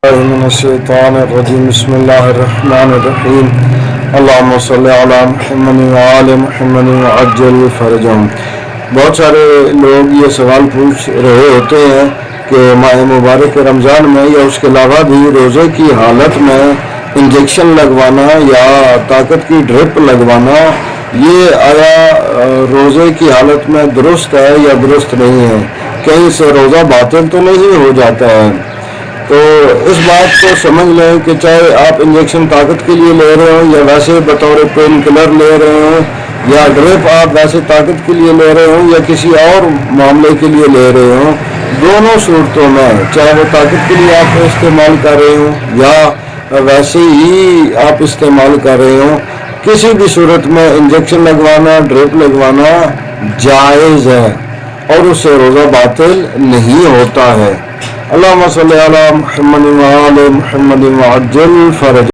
من الشیطان الرجیم بسم اللہ الرحمن الرحیم اللہم صلی علی محمد وآل محمد وعجل فرجہم۔ بہت سارے لوگ یہ سوال پوچھ رہے ہوتے ہیں کہ ماہ مبارک رمضان میں یا اس کے علاوہ بھی روزے کی حالت میں انجیکشن لگوانا یا طاقت کی ڈرپ لگوانا یہ آیا روزے کی حالت میں درست ہے یا درست نہیں ہے، کہیں سے روزہ باطل تو نہیں ہو جاتا ہے؟ تو اس بات کو سمجھ لیں کہ چاہے آپ انجیکشن طاقت کے لیے لے رہے ہوں یا ویسے بطور پین کلر لے رہے ہوں یا ڈرپ آپ ویسے طاقت کے لیے لے رہے ہوں یا کسی اور معاملے کے لیے لے رہے ہوں، دونوں صورتوں میں چاہے وہ طاقت کے لیے آپ استعمال کر رہے ہوں یا ویسے ہی آپ استعمال کر رہے ہوں، کسی بھی صورت میں انجیکشن لگوانا ڈرپ لگوانا جائز ہے اور اس سے روزہ باطل نہیں ہوتا ہے۔ اللہم صلی علی محمد وآل محمد وعجل فرج